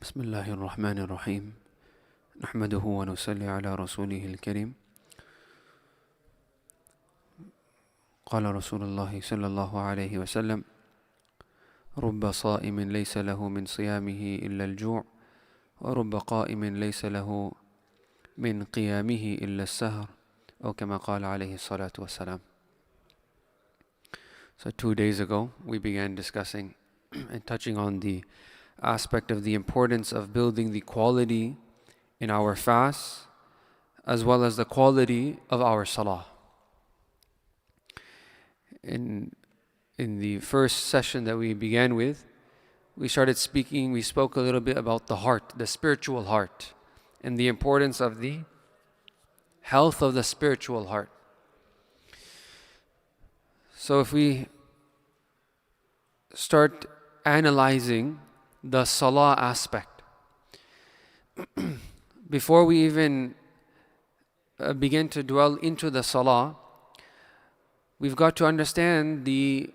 بسم الله الرحمن الرحيم نحمده ونصلي على رسوله الكريم قال رسول الله صلى الله عليه وسلم رب صائم ليس له من صيامه إلا الجوع ورب قائم ليس له من قيامه إلا السهر أو كما قال عليه الصلاة والسلام. So 2 days ago we began discussing and touching on the aspect of the importance of building the quality in our fast as well as the quality of our salah. In the first session that we began with, we spoke a little bit about the heart, the spiritual heart, and the importance of the health of the spiritual heart. So if we start analyzing the salah aspect, before we even begin to dwell into the salah, we've got to understand the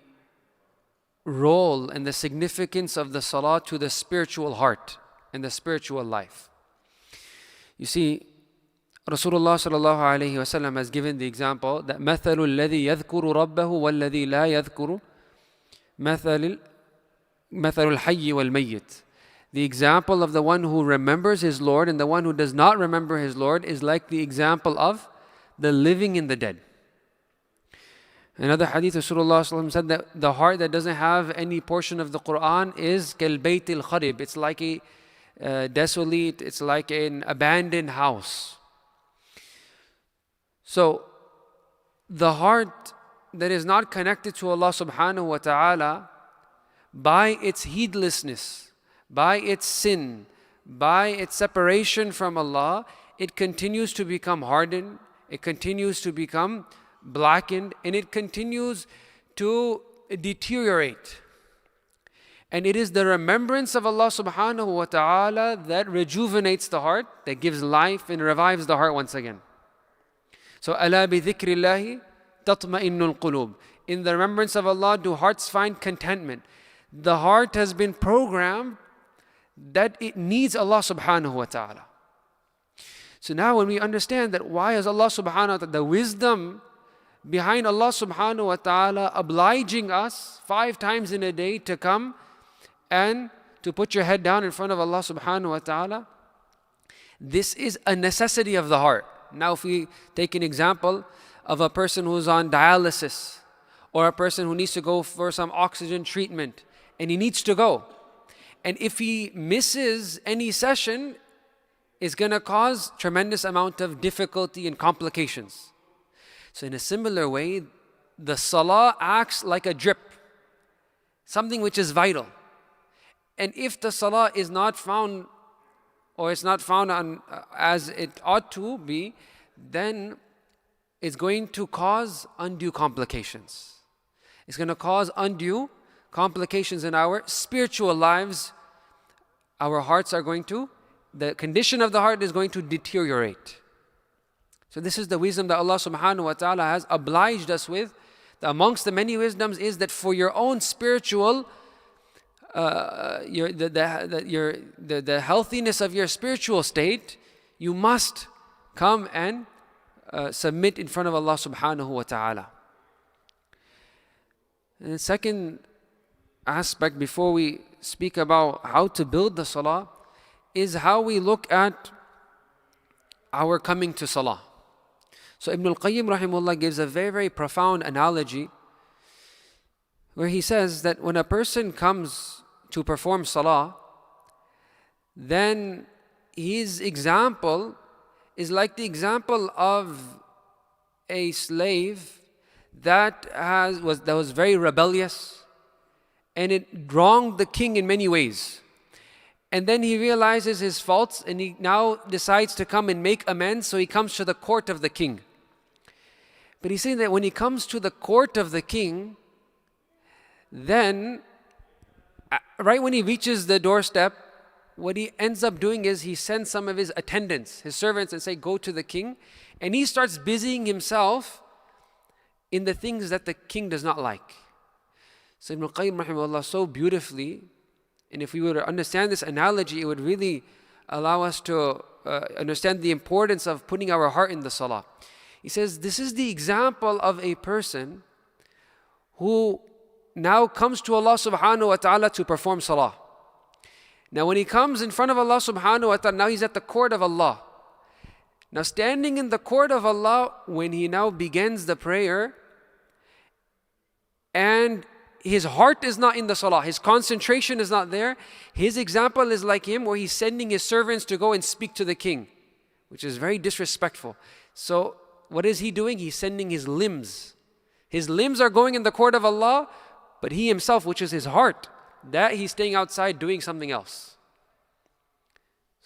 role and the significance of the salah to the spiritual heart and the spiritual life. You see, Rasulullah sallallahu alayhi wasallam has given the example that مَثَلُ الَّذِي يَذْكُرُ رَبَّهُ وَالَّذِي لَا يَذْكُرُ مثل الحي والميت. The example of the one who remembers his Lord and the one who does not remember his Lord is like the example of the living and the dead. Another hadith, Rasulullah said that the heart that doesn't have any portion of the Quran is كَالْبَيْتِ الْخَرِبِ. It's like a desolate, it's like an abandoned house. So, the heart that is not connected to Allah subhanahu wa ta'ala, by its heedlessness, by its sin, by its separation from Allah, it continues to become hardened, it continues to become blackened, and it continues to deteriorate. And it is the remembrance of Allah subhanahu wa ta'ala that rejuvenates the heart, that gives life and revives the heart once again. So, أَلَا بِذِكْرِ اللَّهِ تَطْمَئِنُّ الْقُلُوبِ. In the remembrance of Allah do hearts find contentment. The heart has been programmed that it needs Allah subhanahu wa ta'ala. So now when we understand that why is Allah subhanahu wa ta'ala, the wisdom behind Allah subhanahu wa ta'ala obliging us 5 times in a day to come and to put your head down in front of Allah subhanahu wa ta'ala, this is a necessity of the heart. Now if we take an example of a person who's on dialysis or a person who needs to go for some oxygen treatment and he needs to go, and if he misses any session, it's going to cause tremendous amount of difficulty and complications. So in a similar way, the salah acts like a drip, something which is vital. And if the salah is not found, or it's not found on, as it ought to be, then it's going to cause undue complications. It's going to cause undue complications in our spiritual lives. Our hearts are going to, the condition of the heart is going to deteriorate. So this is the wisdom that Allah subhanahu wa ta'ala has obliged us with. Amongst the many wisdoms is that for your own spiritual, the healthiness of your spiritual state, you must come and submit in front of Allah subhanahu wa ta'ala. And the second aspect before we speak about how to build the salah is how we look at our coming to salah. So Ibn al-Qayyim rahimahullah gives a very, very profound analogy where he says that when a person comes to perform salah, then his example is like the example of a slave that was very rebellious, and it wronged the king in many ways. And then he realizes his faults and he now decides to come and make amends, so he comes to the court of the king. But he's saying that when he comes to the court of the king, then right when he reaches the doorstep, what he ends up doing is he sends some of his attendants, his servants, and say, go to the king. And he starts busying himself in the things that the king does not like. So Ibn al-Qayyim rahimahullah so beautifully And if we were to understand this analogy, it would really allow us to understand the importance of putting our heart in the salah. He says, this is the example of a person who now comes to Allah subhanahu wa ta'ala to perform salah. Now when he comes in front of Allah subhanahu wa ta'ala, now he's at the court of Allah. Now standing in the court of Allah, when he now begins the prayer, and his heart is not in the salah, his concentration is not there, his example is like him where he's sending his servants to go and speak to the king, which is very disrespectful. So what is he doing? He's sending his limbs. His limbs are going in the court of Allah, but he himself, which is his heart, that he's staying outside doing something else.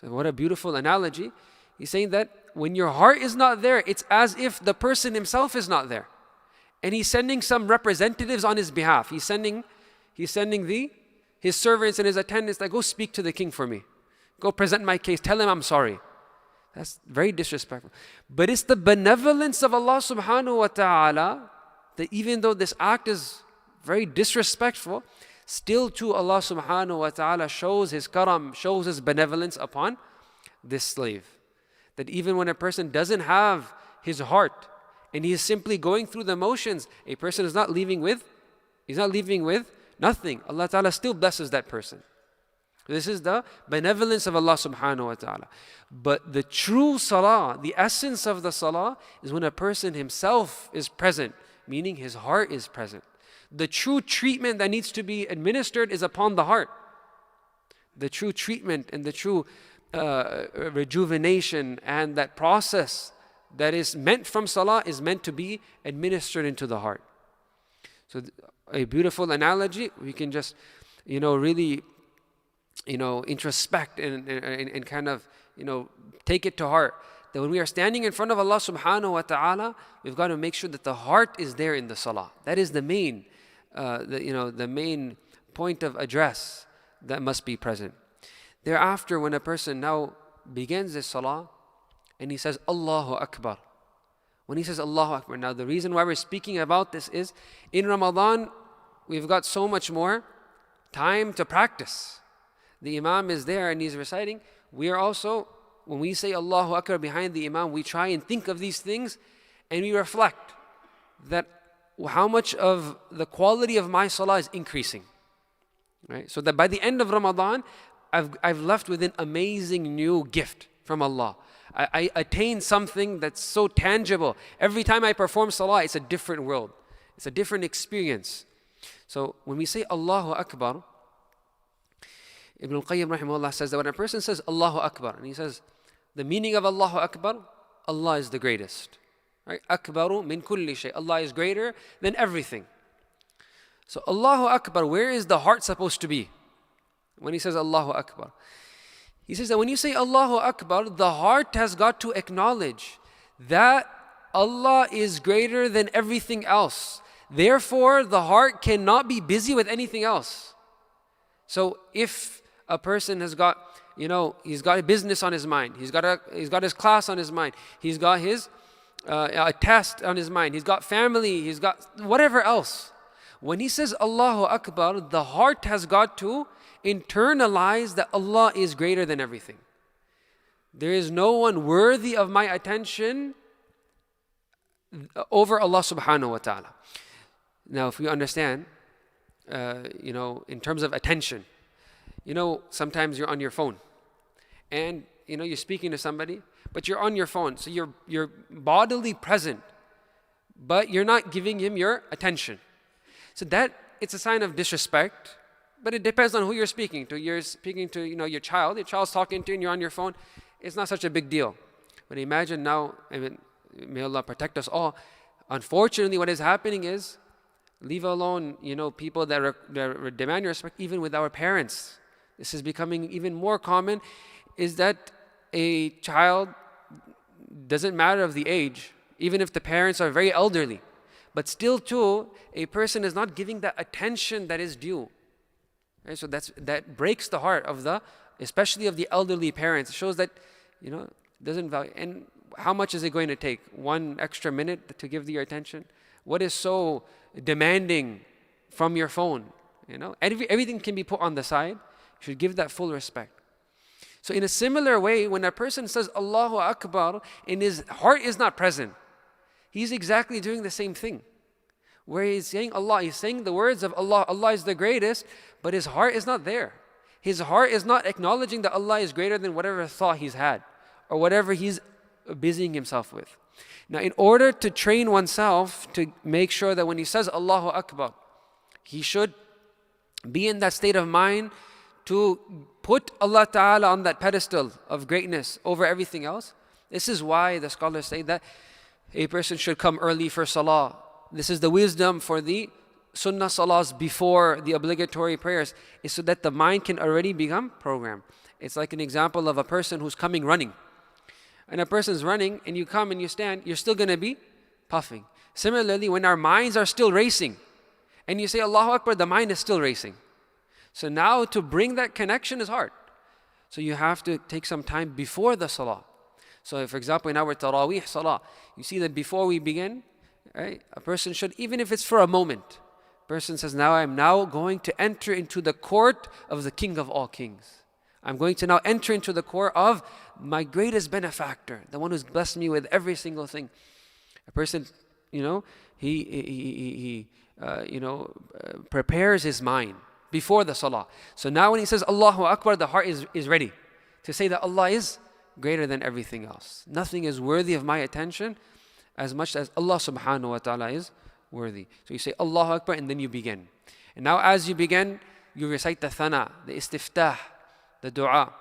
So what a beautiful analogy. He's saying that when your heart is not there, it's as if the person himself is not there. And he's sending some representatives on his behalf. He's sending his servants and his attendants, like, go speak to the king for me. Go present my case. Tell him I'm sorry. That's very disrespectful. But it's the benevolence of Allah subhanahu wa ta'ala that even though this act is very disrespectful, still too Allah subhanahu wa ta'ala shows His karam, shows His benevolence upon this slave. That even when a person doesn't have his heart and he is simply going through the motions, a person is not leaving with nothing. Allah ta'ala still blesses that person. This is the benevolence of Allah subhanahu wa ta'ala. But the true salah, the essence of the salah, is when a person himself is present, meaning his heart is present. The true treatment that needs to be administered is upon the heart. The true treatment and the true rejuvenation and that process that is meant from salah is meant to be administered into the heart. So a beautiful analogy, we can just, really, introspect and kind of, take it to heart. That when we are standing in front of Allah subhanahu wa ta'ala, we've got to make sure that the heart is there in the salah. That is the main, the main point of address that must be present. Thereafter, when a person now begins his salah and he says, Allahu Akbar. When he says Allahu Akbar, now the reason why we're speaking about this is in Ramadan, we've got so much more time to practice. The Imam is there and he's reciting. We are also, when we say Allahu Akbar behind the Imam, we try and think of these things and we reflect that how much of the quality of my salah is increasing. Right? So that by the end of Ramadan, I've left with an amazing new gift from Allah. I attain something that's so tangible. Every time I perform salah, it's a different world. It's a different experience. So when we say Allahu Akbar, Ibn al-Qayyim rahimahullah says that when a person says Allahu Akbar, and he says, the meaning of Allahu Akbar, Allah is the greatest. Right? Akbaru min kulli shay. Allah is greater than everything. So Allahu Akbar, where is the heart supposed to be? When he says Allahu Akbar, he says that when you say Allahu Akbar, the heart has got to acknowledge that Allah is greater than everything else. Therefore, the heart cannot be busy with anything else. So if a person has got, he's got a business on his mind, he's got his class on his mind, he's got his a test on his mind, he's got family, he's got whatever else. When he says Allahu Akbar, the heart has got to internalize that Allah is greater than everything. There is no one worthy of my attention over Allah subhanahu wa ta'ala. Now, if we understand, in terms of attention, sometimes you're on your phone and, you're speaking to somebody, but you're on your phone. So you're bodily present, but you're not giving him your attention. So that, it's a sign of disrespect. But it depends on who you're speaking to. You're speaking to, your child. Your child's talking to you and you're on your phone. It's not such a big deal. But imagine now, may Allah protect us all. Unfortunately, what is happening is, leave alone, people that demand your respect, even with our parents. This is becoming even more common, is that a child, doesn't matter of the age, even if the parents are very elderly, but still too, a person is not giving that attention that is due. Right? So that breaks the heart of especially of the elderly parents. It shows that, doesn't value. And how much is it going to take? 1 extra minute to give your attention? What is so demanding from your phone? Everything can be put on the side. You should give that full respect. So in a similar way, when a person says Allahu Akbar and his heart is not present, he's exactly doing the same thing. Where he's saying Allah, he's saying the words of Allah, Allah is the greatest, but his heart is not there. His heart is not acknowledging that Allah is greater than whatever thought he's had or whatever he's busying himself with. Now, in order to train oneself to make sure that when he says Allahu Akbar, he should be in that state of mind to put Allah Ta'ala on that pedestal of greatness over everything else. This is why the scholars say that a person should come early for salah. This is the wisdom for the sunnah salahs before the obligatory prayers, is so that the mind can already become programmed. It's like an example of a person who's coming running. And a person's running and you come and you stand, you're still going to be puffing. Similarly, when our minds are still racing and you say Allahu Akbar, the mind is still racing. So now to bring that connection is hard. So you have to take some time before the salah. So for example, in our Taraweeh salah, you see that before we begin, right, a person should, even if it's for a moment, person says, now I'm now going to enter into the court of the King of all kings. I'm going to now enter into the court of my greatest benefactor, the one who's blessed me with every single thing. A person, he prepares his mind before the salah. So now when he says Allahu Akbar, the heart is ready to say that Allah is greater than everything else. Nothing is worthy of my attention as much as Allah subhanahu wa ta'ala is worthy. So you say Allahu Akbar and then you begin. And now as you begin, you recite the thana, the istiftah, the dua.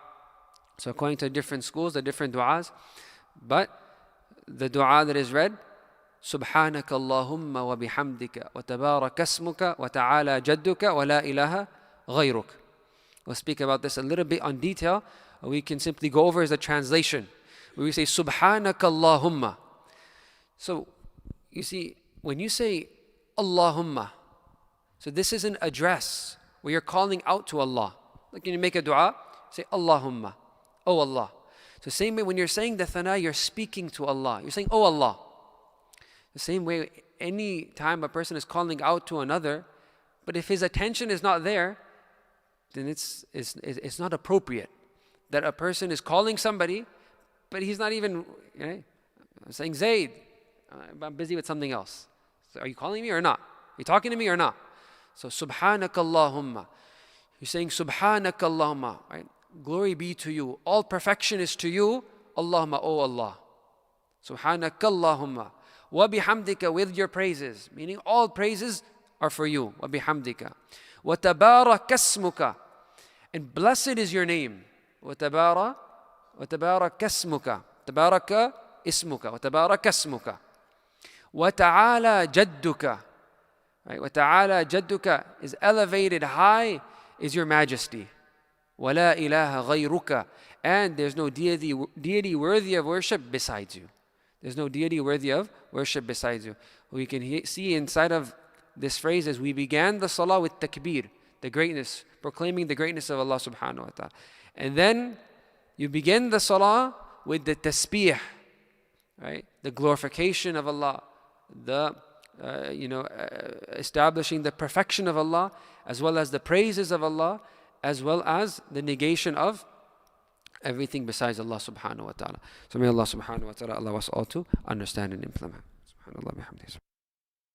So according to different schools, the different du'as. But the dua that is read, سبحانك اللهم وبحمدك وتبارك اسمك وتعالى جدك ولا إله غيرك. We'll speak about this a little bit on detail. We can simply go over as a translation. Where we say Subhanaka Allahumma. So you see, when you say Allahumma, so this is an address where you're calling out to Allah. Like when you make a dua, say Allahumma, oh Allah. So same way when you're saying the thana, you're speaking to Allah. You're saying, oh Allah. The same way, any time a person is calling out to another, but if his attention is not there, then it's not appropriate that a person is calling somebody, but he's not even, I'm saying Zayd, I'm busy with something else. So are you calling me or not? Are you talking to me or not? So Subhanaka Allahumma. You're saying Subhanaka Allahumma, right? Glory be to you. All perfection is to you. Allahumma, oh Allah. Subhanaka Allahumma. Wa bihamdika, with your praises. Meaning all praises are for you. Wa bihamdika. Wa tabarak asmuka. And blessed is your name. Wa tabarak asmuka. Tabaraka ismuka. Wa tabarak asmuka. Wa ta'ala jadduka. Right? Wa ta'ala jadduka is elevated high, is your majesty. Wa la ilaha ghayruka. And there's no deity worthy of worship besides you. There's no deity worthy of worship besides you. We can see inside of this phrase as we began the salah with takbir, the greatness, proclaiming the greatness of Allah subhanahu wa ta'ala. And then you begin the salah with the tasbih, right? The glorification of Allah, the establishing the perfection of Allah, as well as the praises of Allah, as well as the negation of everything besides Allah subhanahu wa ta'ala. So may Allah subhanahu wa ta'ala allow us all to understand and implement. Subhanallah bihamdihi.